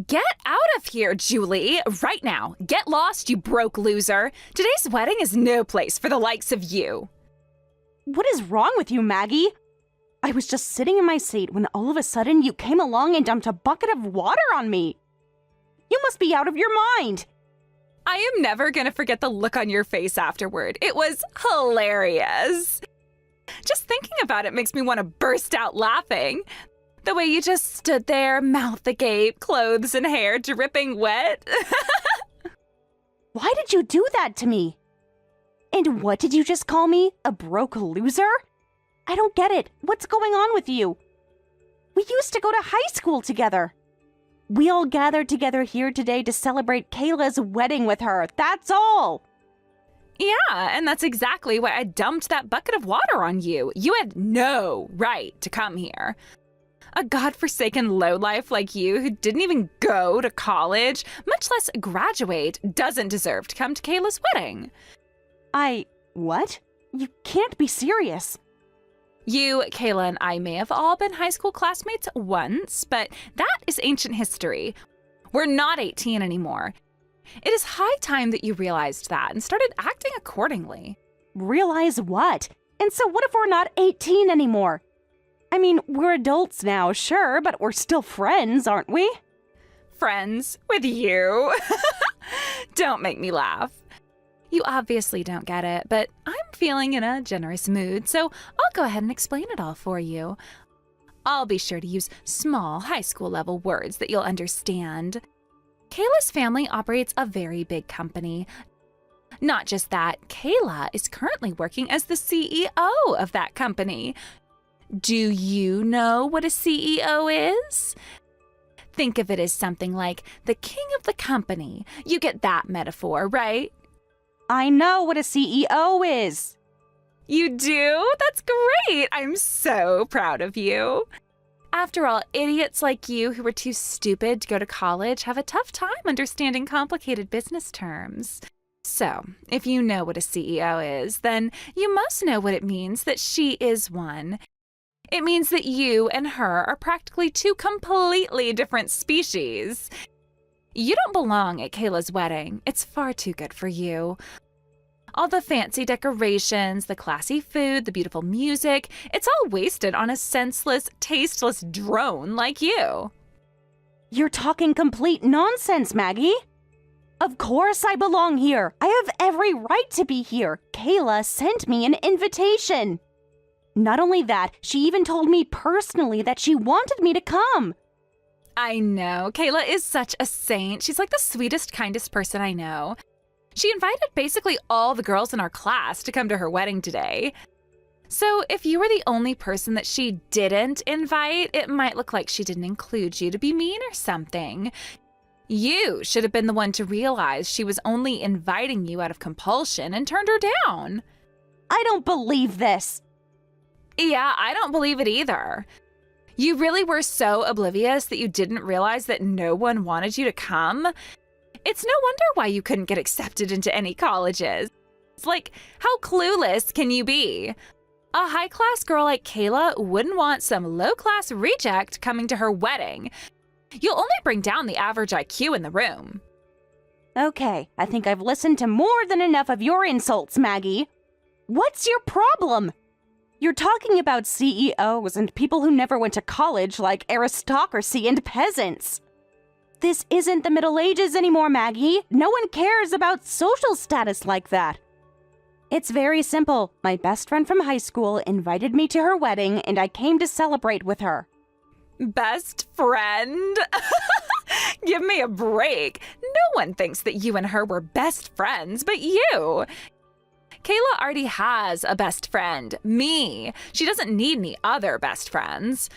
Get out of here, Julie, right now. Get lost, you broke loser. Today's wedding is no place for the likes of you. What is wrong with you, Maggie? I was just sitting in my seat when all of a sudden you came along and dumped a bucket of water on me. You must be out of your mind. I am never gonna forget the look on your face afterward. It was hilarious. Just thinking about it makes me want to burst out laughing. The way you just stood there, mouth agape, clothes and hair dripping wet. Why did you do that to me? And what did you just call me? A broke loser? I don't get it. What's going on with you? We used to go to high school together. We all gathered together here today to celebrate Kayla's wedding with her. That's all. Yeah, and that's exactly why I dumped that bucket of water on you. You had no right to come here. A godforsaken lowlife like you who didn't even go to college, much less graduate, doesn't deserve to come to Kayla's wedding. What? You can't be serious. You, Kayla, and I may have all been high school classmates once, but that is ancient history. We're not 18 anymore. It is high time that you realized that and started acting accordingly. Realize what? And so what if we're not 18 anymore? I mean, we're adults now, sure, but we're still friends, aren't we? Friends with you? Don't make me laugh. You obviously don't get it, but I'm feeling in a generous mood, so I'll go ahead and explain it all for you. I'll be sure to use small, high school level words that you'll understand. Kayla's family operates a very big company. Not just that, Kayla is currently working as the CEO of that company. Do you know what a CEO is? Think of it as something like the king of the company. You get that metaphor, right? I know what a CEO is. You do? That's great. I'm so proud of you. After all, idiots like you who were too stupid to go to college have a tough time understanding complicated business terms. So, if you know what a CEO is, then you must know what it means that she is one. It means that you and her are practically two completely different species. You don't belong at Kayla's wedding. It's far too good for you. All the fancy decorations, the classy food, the beautiful music, it's all wasted on a senseless, tasteless drone like you. You're talking complete nonsense, Maggie. Of course I belong here. I have every right to be here. Kayla sent me an invitation. Not only that, she even told me personally that she wanted me to come. I know. Kayla is such a saint. She's like the sweetest, kindest person I know. She invited basically all the girls in our class to come to her wedding today. So if you were the only person that she didn't invite, it might look like she didn't include you to be mean or something. You should have been the one to realize she was only inviting you out of compulsion and turned her down. I don't believe this. Yeah, I don't believe it either. You really were so oblivious that you didn't realize that no one wanted you to come? It's no wonder why you couldn't get accepted into any colleges. It's like, how clueless can you be? A high-class girl like Kayla wouldn't want some low-class reject coming to her wedding. You'll only bring down the average IQ in the room. Okay, I think I've listened to more than enough of your insults, Maggie. What's your problem? You're talking about CEOs and people who never went to college like aristocracy and peasants. This isn't the Middle Ages anymore, Maggie. No one cares about social status like that. It's very simple. My best friend from high school invited me to her wedding and I came to celebrate with her. Best friend? Give me a break. No one thinks that you and her were best friends but you. Kayla already has a best friend, me. She doesn't need any other best friends.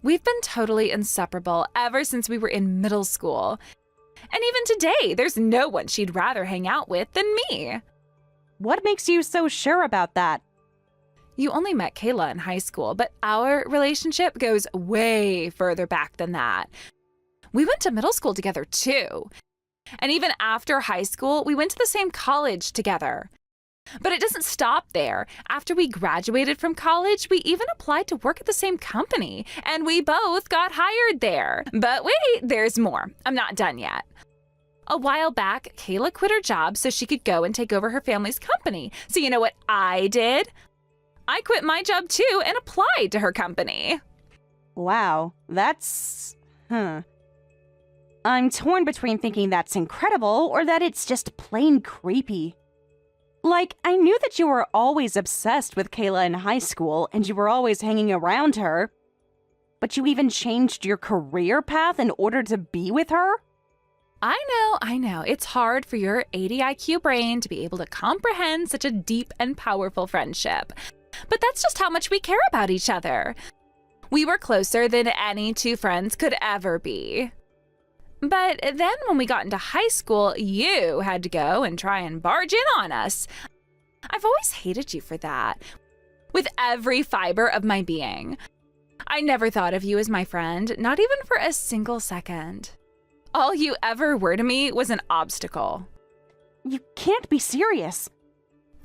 We've been totally inseparable ever since we were in middle school. And even today, there's no one she'd rather hang out with than me. What makes you so sure about that? You only met Kayla in high school, but our relationship goes way further back than that. We went to middle school together too. And even after high school, we went to the same college together. But it doesn't stop there. After we graduated from college, we even applied to work at the same company, and we both got hired there. But wait, there's more. I'm not done yet. A while back, Kayla quit her job so she could go and take over her family's company. So you know what I did? I quit my job too and applied to her company. Wow, that's... I'm torn between thinking that's incredible or that it's just plain creepy. Like, I knew that you were always obsessed with Kayla in high school and you were always hanging around her, but you even changed your career path in order to be with her? I know. It's hard for your 80 IQ brain to be able to comprehend such a deep and powerful friendship. But that's just how much we care about each other. We were closer than any two friends could ever be. But then when we got into high school, you had to go and try and barge in on us. I've always hated you for that, with every fiber of my being. I never thought of you as my friend, not even for a single second. All you ever were to me was an obstacle. You can't be serious.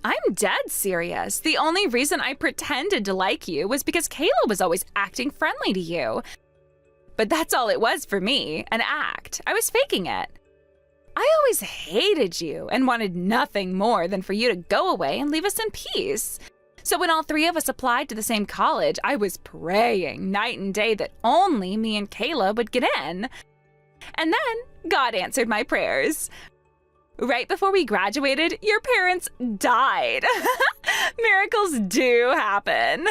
I'm dead serious. The only reason I pretended to like you was because Kayla was always acting friendly to you. But that's all it was for me, an act. I was faking it. I always hated you and wanted nothing more than for you to go away and leave us in peace. So when all three of us applied to the same college, I was praying night and day that only me and Kayla would get in. And then God answered my prayers. Right before we graduated, your parents died. Miracles do happen.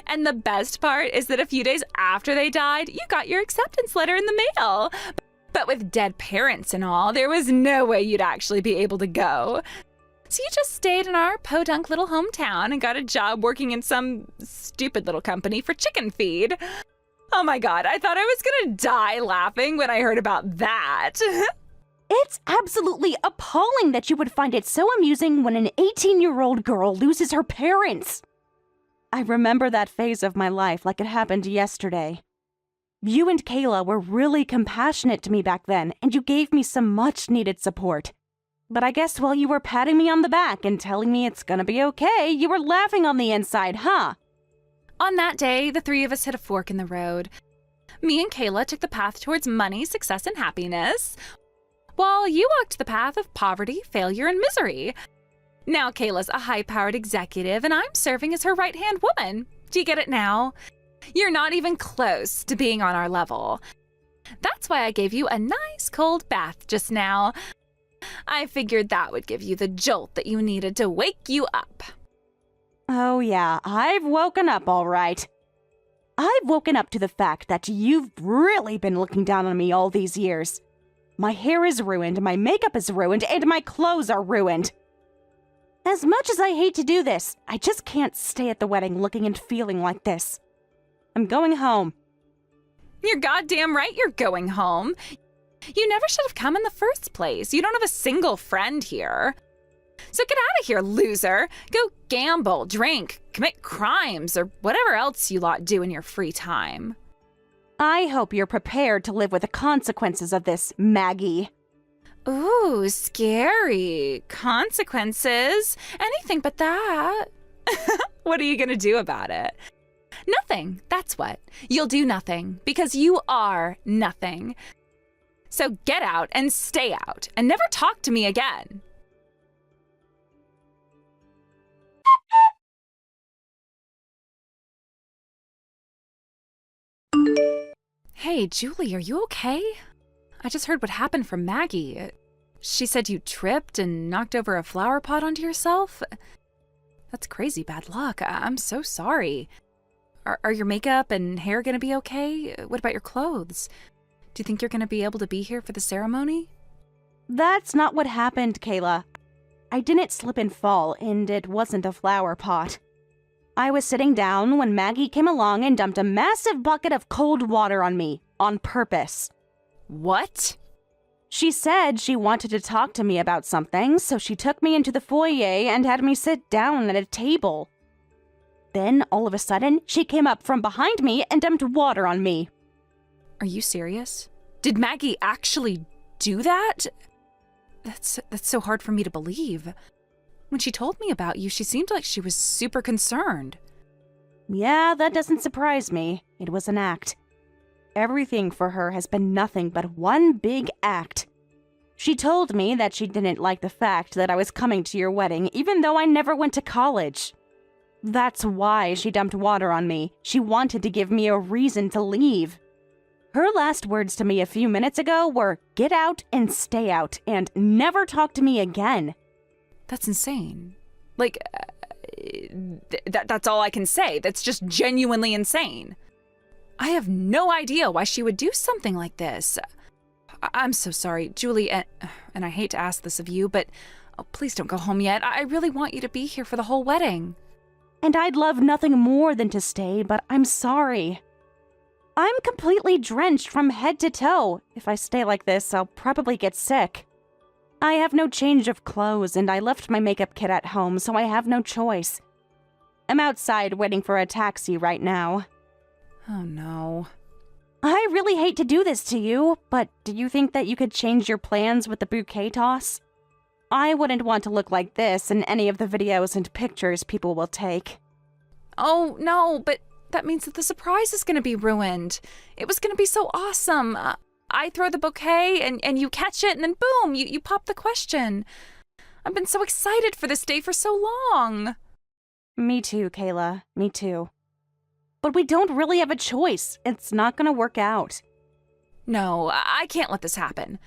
And the best part is that a few days after they died, you got your acceptance letter in the mail. But with dead parents and all, there was no way you'd actually be able to go. So you just stayed in our podunk little hometown and got a job working in some stupid little company for chicken feed. Oh my God, I thought I was gonna die laughing when I heard about that. It's absolutely appalling that you would find it so amusing when an 18-year-old girl loses her parents. I remember that phase of my life like it happened yesterday. You and Kayla were really compassionate to me back then, and you gave me some much-needed support. But I guess while you were patting me on the back and telling me it's gonna be okay, you were laughing on the inside, huh? On that day, the three of us hit a fork in the road. Me and Kayla took the path towards money, success, and happiness, while you walked the path of poverty, failure, and misery. Now Kayla's a high-powered executive, and I'm serving as her right-hand woman. Do you get it now? You're not even close to being on our level. That's why I gave you a nice cold bath just now. I figured that would give you the jolt that you needed to wake you up. Oh yeah, I've woken up all right. I've woken up to the fact that you've really been looking down on me all these years. My hair is ruined, my makeup is ruined, and my clothes are ruined. As much as I hate to do this, I just can't stay at the wedding looking and feeling like this. I'm going home. You're goddamn right you're going home. You never should have come in the first place. You don't have a single friend here. So get out of here, loser. Go gamble, drink, commit crimes, or whatever else you lot do in your free time. I hope you're prepared to live with the consequences of this, Maggie. Ooh, scary. Consequences? Anything but that. What are you gonna do about it? Nothing, that's what. You'll do nothing, because you are nothing. So get out and stay out, and never talk to me again. Hey, Julie, are you okay? I just heard what happened from Maggie. She said you tripped and knocked over a flower pot onto yourself. That's crazy bad luck. I'm so sorry. Are your makeup and hair gonna be okay? What about your clothes? Do you think you're gonna be able to be here for the ceremony? That's not what happened, Kayla. I didn't slip and fall, and it wasn't a flower pot. I was sitting down when Maggie came along and dumped a massive bucket of cold water on me, on purpose. What? She said she wanted to talk to me about something, so she took me into the foyer and had me sit down at a table. Then, all of a sudden, she came up from behind me and dumped water on me. Are you serious? Did Maggie actually do that? That's so hard for me to believe. When she told me about you, she seemed like she was super concerned. Yeah, that doesn't surprise me. It was an act. Everything for her has been nothing but one big act. She told me that she didn't like the fact that I was coming to your wedding, even though I never went to college. That's why she dumped water on me. She wanted to give me a reason to leave. Her last words to me a few minutes ago were, "Get out and stay out, and never talk to me again." That's insane. Like, that's all I can say. That's just genuinely insane. I have no idea why she would do something like this. I'm so sorry, Julie, and I hate to ask this of you, but please don't go home yet. I really want you to be here for the whole wedding. And I'd love nothing more than to stay, but I'm sorry. I'm completely drenched from head to toe. If I stay like this, I'll probably get sick. I have no change of clothes, and I left my makeup kit at home, so I have no choice. I'm outside waiting for a taxi right now. Oh no. I really hate to do this to you, but do you think that you could change your plans with the bouquet toss? I wouldn't want to look like this in any of the videos and pictures people will take. Oh no, but that means that the surprise is going to be ruined. It was going to be so awesome. I throw the bouquet and you catch it and then boom, you pop the question. I've been so excited for this day for so long. Me too, Kayla. Me too. But we don't really have a choice. It's not gonna work out. No, I can't let this happen.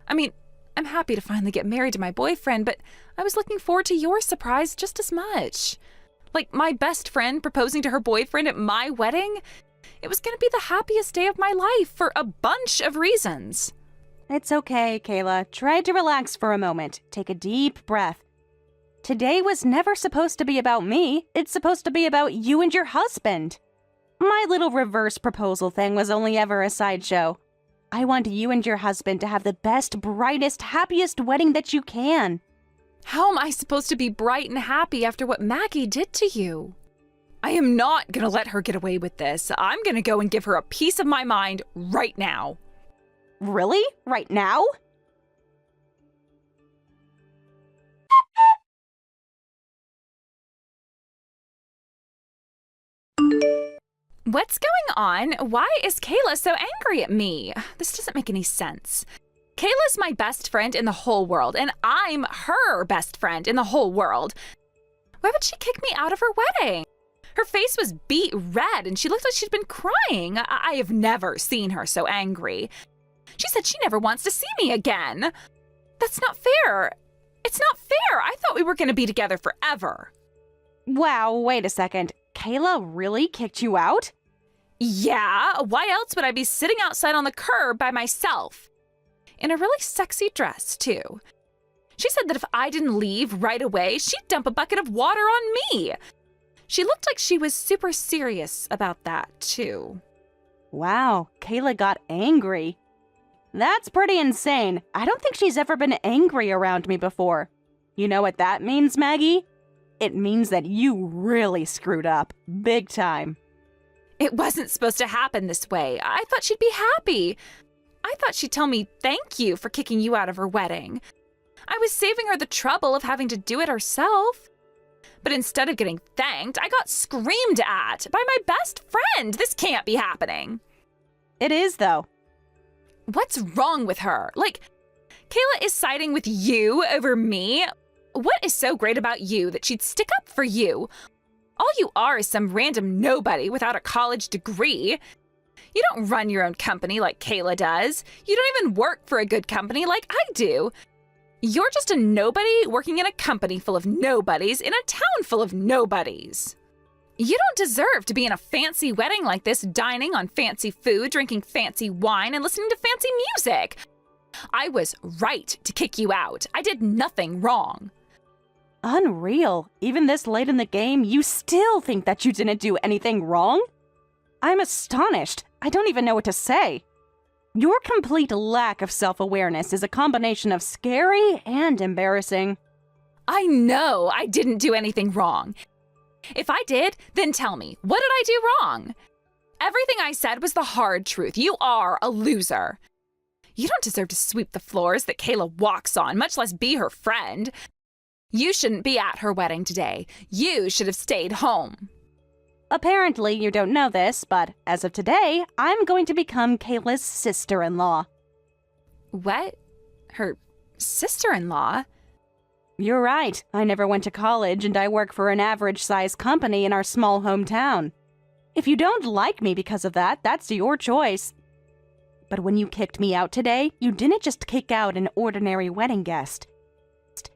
I mean, I'm happy to finally get married to my boyfriend, but I was looking forward to your surprise just as much. Like my best friend proposing to her boyfriend at my wedding. It was gonna be the happiest day of my life for a bunch of reasons. It's okay, Kayla. Try to relax for a moment. Take a deep breath. Today was never supposed to be about me. It's supposed to be about you and your husband. My little reverse proposal thing was only ever a sideshow. I want you and your husband to have the best, brightest, happiest wedding that you can. How am I supposed to be bright and happy after what Maggie did to you? I am not gonna let her get away with this. I'm gonna go and give her a piece of my mind right now. Really? Right now? What's going on? Why is Kayla so angry at me? This doesn't make any sense. Kayla's my best friend in the whole world, and I'm her best friend in the whole world. Why would she kick me out of her wedding? Her face was beet red, and she looked like she'd been crying. I have never seen her so angry. She said she never wants to see me again. That's not fair. It's not fair. I thought we were going to be together forever. Wow, wait a second. Kayla really kicked you out? Yeah, why else would I be sitting outside on the curb by myself? In a really sexy dress, too. She said that if I didn't leave right away, she'd dump a bucket of water on me. She looked like she was super serious about that, too. Wow, Kayla got angry. That's pretty insane. I don't think she's ever been angry around me before. You know what that means, Maggie? It means that you really screwed up. Big time. It wasn't supposed to happen this way. I thought she'd be happy. I thought she'd tell me thank you for kicking you out of her wedding. I was saving her the trouble of having to do it herself. But instead of getting thanked, I got screamed at by my best friend. This can't be happening. It is, though. What's wrong with her? Like, Kayla is siding with you over me. What is so great about you that she'd stick up for you? All you are is some random nobody without a college degree. You don't run your own company like Kayla does. You don't even work for a good company like I do. You're just a nobody working in a company full of nobodies in a town full of nobodies. You don't deserve to be in a fancy wedding like this, dining on fancy food, drinking fancy wine, and listening to fancy music. I was right to kick you out. I did nothing wrong. Unreal. Even this late in the game, you still think that you didn't do anything wrong? I'm astonished. I don't even know what to say. Your complete lack of self-awareness is a combination of scary and embarrassing. I know I didn't do anything wrong. If I did, then tell me, what did I do wrong? Everything I said was the hard truth. You are a loser. You don't deserve to sweep the floors that Kayla walks on, much less be her friend. You shouldn't be at her wedding today. You should have stayed home. Apparently, you don't know this, but as of today, I'm going to become Kayla's sister-in-law. What? Her sister-in-law? You're right. I never went to college, and I work for an average-sized company in our small hometown. If you don't like me because of that, that's your choice. But when you kicked me out today, you didn't just kick out an ordinary wedding guest.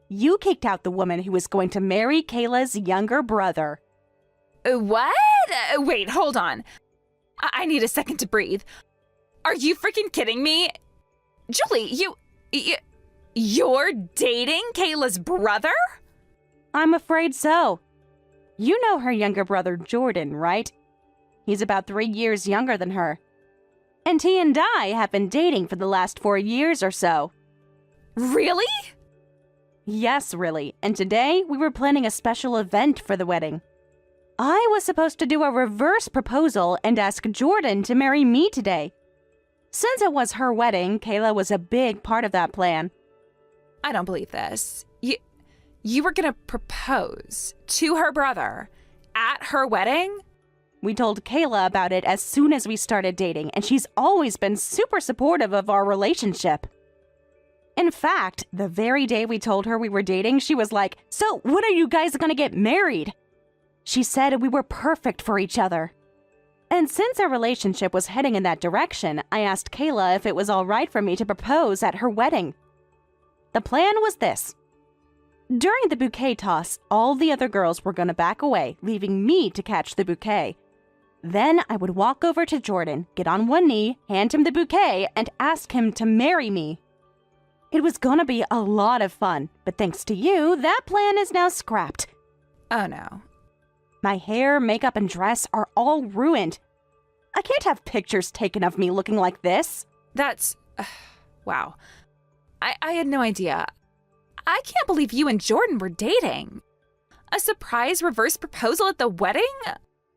You kicked out the woman who was going to marry Kayla's younger brother. What? Wait, hold on. I need a second to breathe. Are you freaking kidding me? Julie, you're dating Kayla's brother? I'm afraid so. You know her younger brother Jordan, right? He's about 3 years younger than her. And he and I have been dating for the last 4 years or so. Really? Yes, really. And today, we were planning a special event for the wedding. I was supposed to do a reverse proposal and ask Jordan to marry me today. Since it was her wedding, Kayla was a big part of that plan. I don't believe this. You were gonna propose to her brother at her wedding? We told Kayla about it as soon as we started dating, and she's always been super supportive of our relationship. In fact, the very day we told her we were dating, she was like, "So, when are you guys gonna get married?" She said we were perfect for each other. And since our relationship was heading in that direction, I asked Kayla if it was all right for me to propose at her wedding. The plan was this. During the bouquet toss, all the other girls were gonna back away, leaving me to catch the bouquet. Then I would walk over to Jordan, get on one knee, hand him the bouquet, and ask him to marry me. It was gonna be a lot of fun, but thanks to you, that plan is now scrapped. Oh no. My hair, makeup, and dress are all ruined. I can't have pictures taken of me looking like this. That's... wow. I had no idea. I can't believe you and Jordan were dating. A surprise reverse proposal at the wedding?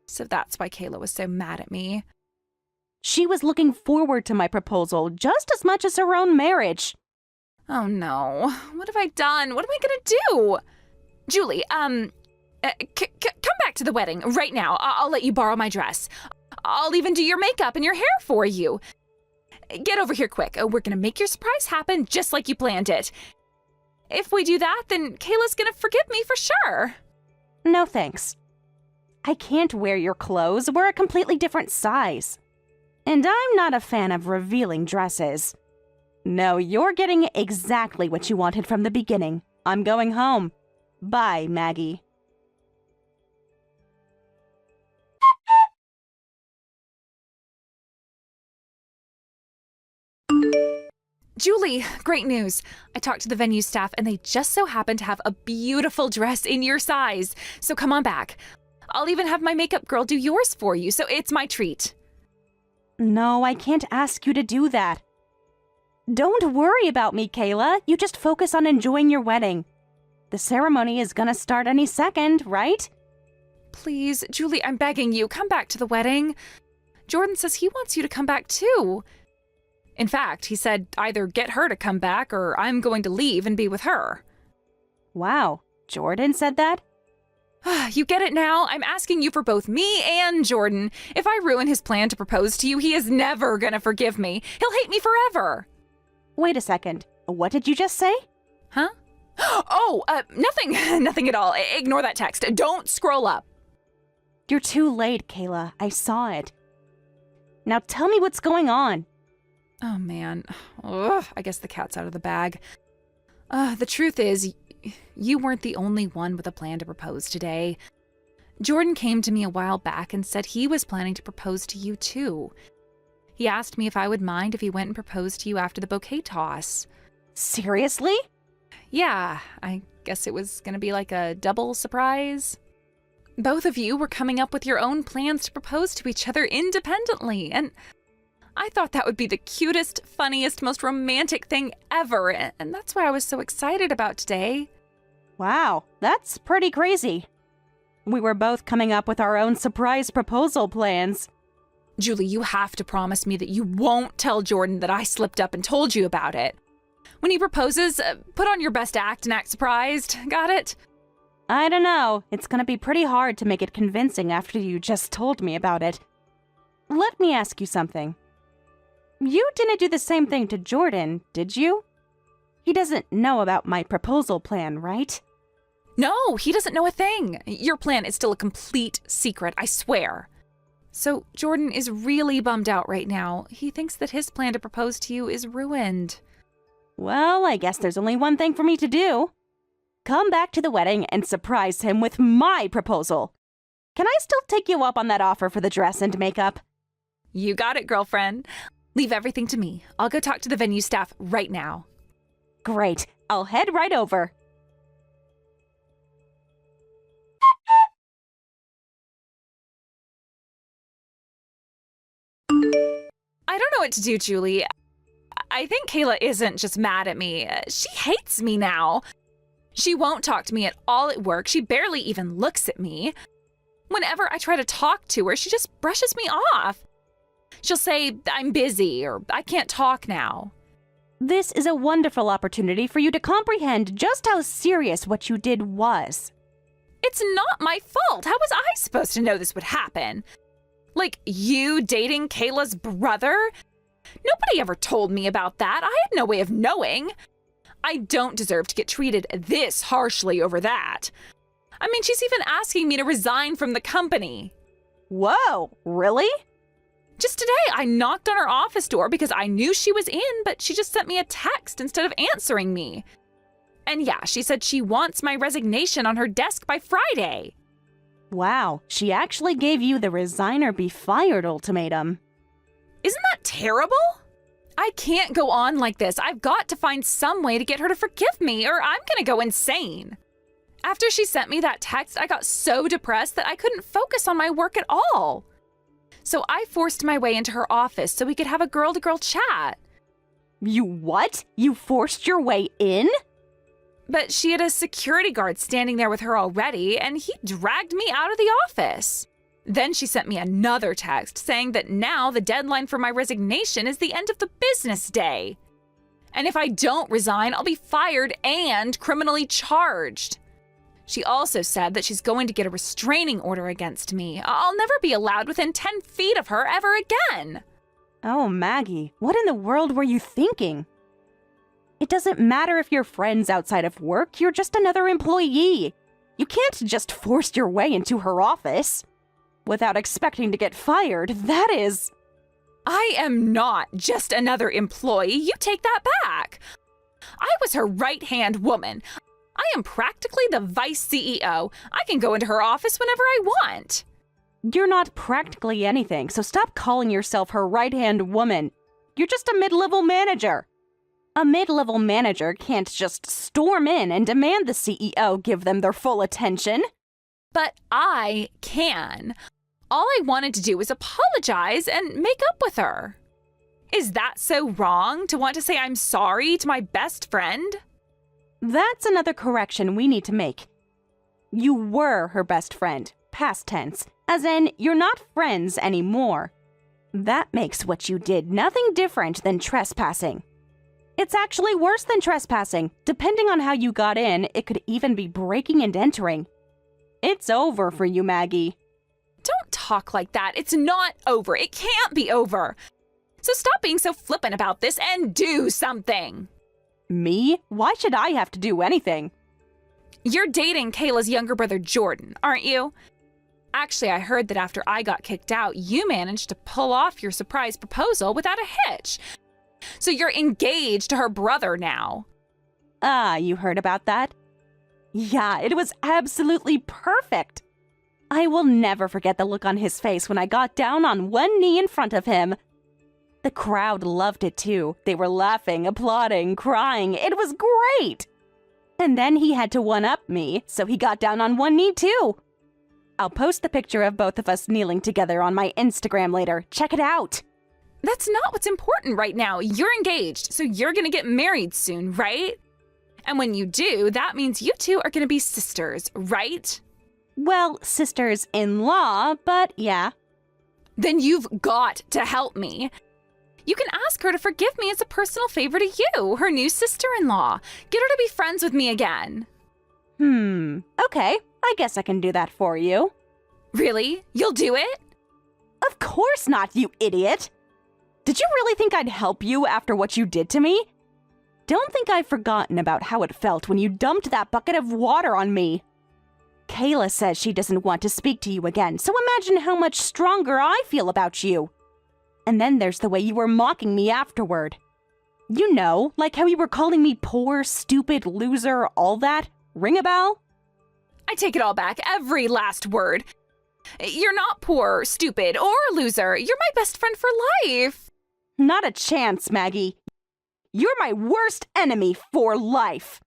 So that's why Kayla was so mad at me. She was looking forward to my proposal just as much as her own marriage. Oh no. What have I done? What am I gonna do? Julie, come back to the wedding right now. I'll let you borrow my dress. I'll even do your makeup and your hair for you. Get over here quick. We're gonna make your surprise happen just like you planned it. If we do that, then Kayla's gonna forgive me for sure. No thanks. I can't wear your clothes. We're a completely different size. And I'm not a fan of revealing dresses. No, you're getting exactly what you wanted from the beginning. I'm going home. Bye, Maggie. Julie, great news. I talked to the venue staff and they just so happen to have a beautiful dress in your size. So come on back. I'll even have my makeup girl do yours for you, so it's my treat. No, I can't ask you to do that. Don't worry about me, Kayla. You just focus on enjoying your wedding. The ceremony is gonna start any second, right? Please, Julie, I'm begging you, come back to the wedding. Jordan says he wants you to come back too. In fact, he said either get her to come back or I'm going to leave and be with her. Wow, Jordan said that? You get it now? I'm asking you for both me and Jordan. If I ruin his plan to propose to you, he is never gonna forgive me. He'll hate me forever. Wait a second. What did you just say? Huh? Oh, nothing. Nothing at all. Ignore that text. Don't scroll up. You're too late, Kayla. I saw it. Now tell me what's going on. Oh, man. Ugh, I guess the cat's out of the bag. The truth is, you weren't the only one with a plan to propose today. Jordan came to me a while back and said he was planning to propose to you too. He asked me if I would mind if he went and proposed to you after the bouquet toss. Seriously? Yeah, I guess it was gonna be like a double surprise. Both of you were coming up with your own plans to propose to each other independently, and I thought that would be the cutest, funniest, most romantic thing ever, and that's why I was so excited about today. Wow, that's pretty crazy. We were both coming up with our own surprise proposal plans. Julie, you have to promise me that you won't tell Jordan that I slipped up and told you about it. When he proposes, put on your best act and act surprised. Got it? I don't know. It's gonna be pretty hard to make it convincing after you just told me about it. Let me ask you something. You didn't do the same thing to Jordan, did you? He doesn't know about my proposal plan, right? No, he doesn't know a thing. Your plan is still a complete secret, I swear. So Jordan is really bummed out right now. He thinks that his plan to propose to you is ruined. Well, I guess there's only one thing for me to do. Come back to the wedding and surprise him with my proposal. Can I still take you up on that offer for the dress and makeup? You got it, girlfriend. Leave everything to me. I'll go talk to the venue staff right now. Great. I'll head right over. I don't know what to do, Julie. I think Kayla isn't just mad at me. She hates me now. She won't talk to me at all at work. She barely even looks at me. Whenever I try to talk to her, she just brushes me off. She'll say, I'm busy, or I can't talk now. This is a wonderful opportunity for you to comprehend just how serious what you did was. It's not my fault. How was I supposed to know this would happen? Like, you dating Kayla's brother? Nobody ever told me about that. I had no way of knowing. I don't deserve to get treated this harshly over that. I mean, she's even asking me to resign from the company. Whoa, really? Just today, I knocked on her office door because I knew she was in, but she just sent me a text instead of answering me. And yeah, she said she wants my resignation on her desk by Friday. Wow, she actually gave you the resign or be fired ultimatum. Isn't that terrible? I can't go on like this. I've got to find some way to get her to forgive me, or I'm gonna go insane. After she sent me that text, I got so depressed that I couldn't focus on my work at all. So I forced my way into her office so we could have a girl-to-girl chat. You what? You forced your way in? But she had a security guard standing there with her already, and he dragged me out of the office. Then she sent me another text saying that now the deadline for my resignation is the end of the business day. And if I don't resign, I'll be fired and criminally charged. She also said that she's going to get a restraining order against me. I'll never be allowed within 10 feet of her ever again. Oh, Maggie, what in the world were you thinking? It doesn't matter if you're friends outside of work, you're just another employee. You can't just force your way into her office without expecting to get fired. That is... I am not just another employee. You take that back. I was her right-hand woman. I am practically the vice CEO. I can go into her office whenever I want. You're not practically anything, so stop calling yourself her right-hand woman. You're just a mid-level manager. A mid-level manager can't just storm in and demand the CEO give them their full attention. But I can. All I wanted to do was apologize and make up with her. Is that so wrong to want to say I'm sorry to my best friend? That's another correction we need to make. You were her best friend, past tense, as in you're not friends anymore. That makes what you did nothing different than trespassing. It's actually worse than trespassing. Depending on how you got in, it could even be breaking and entering. It's over for you, Maggie. Don't talk like that. It's not over. It can't be over. So stop being so flippant about this and do something. Me? Why should I have to do anything? You're dating Kayla's younger brother, Jordan, aren't you? Actually, I heard that after I got kicked out, you managed to pull off your surprise proposal without a hitch. So you're engaged to her brother now. Ah, you heard about that? Yeah, it was absolutely perfect. I will never forget the look on his face when I got down on one knee in front of him. The crowd loved it too. They were laughing, applauding, crying. It was great! And then he had to one-up me, so he got down on one knee too. I'll post the picture of both of us kneeling together on my Instagram later. Check it out! That's not what's important right now. You're engaged, so you're gonna get married soon, right? And when you do, that means you two are gonna be sisters, right? Well, sisters-in-law, but yeah. Then you've got to help me. You can ask her to forgive me as a personal favor to you, her new sister-in-law. Get her to be friends with me again. Okay. I guess I can do that for you. Really? You'll do it? Of course not, you idiot! Did you really think I'd help you after what you did to me? Don't think I've forgotten about how it felt when you dumped that bucket of water on me. Kayla says she doesn't want to speak to you again, so imagine how much stronger I feel about you. And then there's the way you were mocking me afterward. You know, like how you were calling me poor, stupid, loser, all that. Ring a bell? I take it all back, every last word. You're not poor, stupid, or a loser. You're my best friend for life. Not a chance, Maggie. You're my worst enemy for life.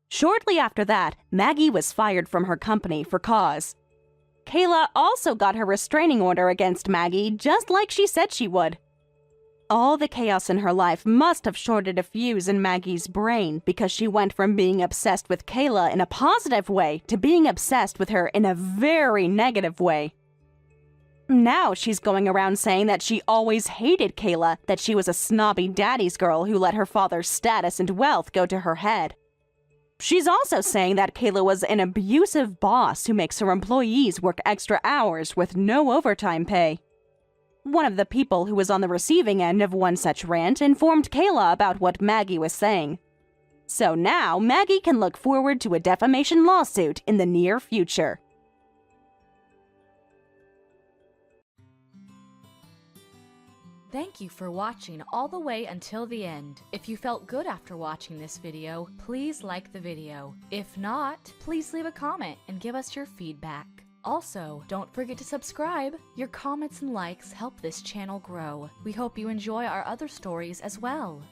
Shortly after that, Maggie was fired from her company for cause. Kayla also got her restraining order against Maggie, just like she said she would. All the chaos in her life must have shorted a fuse in Maggie's brain because she went from being obsessed with Kayla in a positive way to being obsessed with her in a very negative way. Now she's going around saying that she always hated Kayla, that she was a snobby daddy's girl who let her father's status and wealth go to her head. She's also saying that Kayla was an abusive boss who makes her employees work extra hours with no overtime pay. One of the people who was on the receiving end of one such rant informed Kayla about what Maggie was saying. So now Maggie can look forward to a defamation lawsuit in the near future. Thank you for watching all the way until the end. If you felt good after watching this video, please like the video. If not, please leave a comment and give us your feedback. Also, don't forget to subscribe. Your comments and likes help this channel grow. We hope you enjoy our other stories as well.